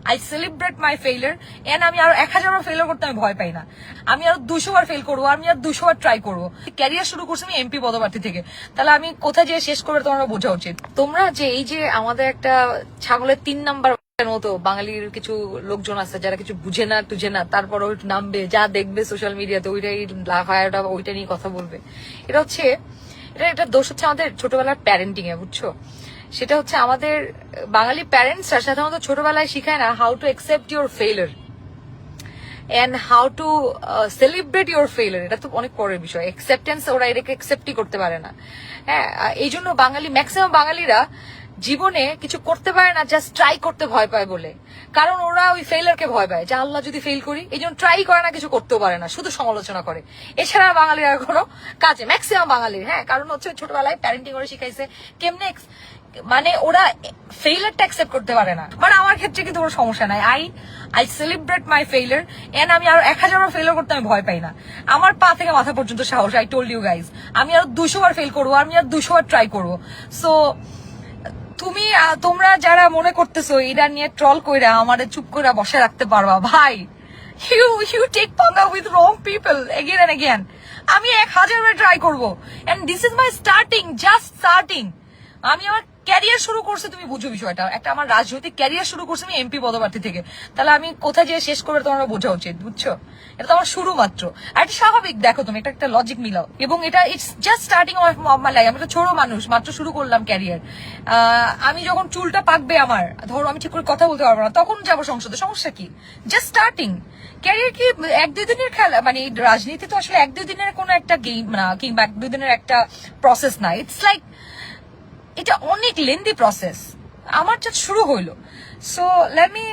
I celebrate my failure and আমি আরো 1000 বার failure করতে আমি ভয় পাই না। আমি আরো 200 বার ফেল করবো, আমি আর 200 বার ট্রাই করবো। ক্যারিয়ার শুরু করছি আমি এমপি পদপ্রার্থী থেকে, তাহলে আমি কোথায় যেয়ে শেষ করবে তোমরা বোঝা উচিত। তোমরা যে এই যে আমাদের একটা ছাগলের 3 নাম্বার মতো বাঙালির কিছু লোকজন আছে যারা কিছু বুঝে না টুঝে না, তারপর ওই নামবে, যা দেখবে সোশ্যাল মিডিয়াতে ওইটাই লাফায়াটা ওইটা নিয়ে কথা বলবে। এটা হচ্ছে এটা দোষ হচ্ছে আমাদের ছোটবেলার প্যারেন্টিং এ, বুঝছো? সেটা হচ্ছে আমাদের বাঙালি প্যারেন্টসরা সাধারণত ছোটবেলায় শিখায় না how to accept your failure and how to celebrate your failure. এটা তো অনেক পরের বিষয়। অ্যাকসেপ্টেন্স ওরা এটাকে অ্যাকসেপ্টই করতে পারে না। হ্যাঁ, এই জন্য ম্যাক্সিমাম বাঙালিরা জীবনে কিছু করতে পারে না, জাস্ট ট্রাই করতে ভয় পায় বলে। কারণ ওরা ওই ফেইলিয়ারকে ভয় পায় যে আল্লাহ যদি ফেল করি, এই জন্য ট্রাই করে না, কিছু করতেও পারে না, শুধু সমালোচনা করে। এছাড়া বাঙালির আর কোনো কাজে ম্যাক্সিমাম বাঙালির, হ্যাঁ, কারণ হচ্ছে ছোটবেলায় প্যারেন্টিং করে শিখাইছে কেমনে, মানে ওরা ফেইলিয়ারটা অ্যাকসেপ্ট করতে পারে না। মানে আমার ক্ষেত্রে কিন্তু কোনো সমস্যা নাই। I celebrate my failure and আমি আরো 1000 বার ফেইলিয়ার করতে আমি ভয় পাই না। আমার পা থেকে মাথা পর্যন্ত সাহস। আই টোল্ড ইউ গাইজ, আমি আরো 200 বার ফেল করবো, আমি আর 200 বার ট্রাই করবো। সো তোমরা যারা মনে করতেছো এটা নিয়ে ট্রল কইরা আমাদের চুপ করে বসে রাখতে পারবা, ভাই, you take panga with wrong people again and again. আমি 1000 বার ট্রাই করবো and this is my starting, just starting. আমি আমার ক্যারিয়ার শুরু করছি, তুমি বুঝো বিষয়টা। একটা আমার রাজনৈতিক ক্যারিয়ার শুরু করছি আমি এমপি পদপ্রার্থী থেকে, তাহলে আমি কোথায় যেয়ে শেষ করবে তোমরা বোঝা উচিত, বুঝছো? এটা তো আমার শুরু মাত্র। আর এটা স্বাভাবিক, দেখো তুমি এটা একটা লজিক মিলাও। এবং এটা it's just starting of my life. আমি একটা ছোট মানুষ, মাত্র শুরু করলাম ক্যারিয়ার। আমি যখন চুলটা পাকবে আমার, ধরো আমি ঠিক করে কথা বলতে পারবো না, তখন যাবো সংসদে, সমস্যা কি? Just starting. ক্যারিয়ার কি 1-2 দিনের খেলা? মানে রাজনীতি তো আসলে 1-2 দিনের কোনো একটা গেম না, কিংবা 1-2 দিনের একটা প্রসেস না। ইটস লাইক এটা অনেক লেন্দি প্রসেস। আমার যা শুরু হইলো। So let me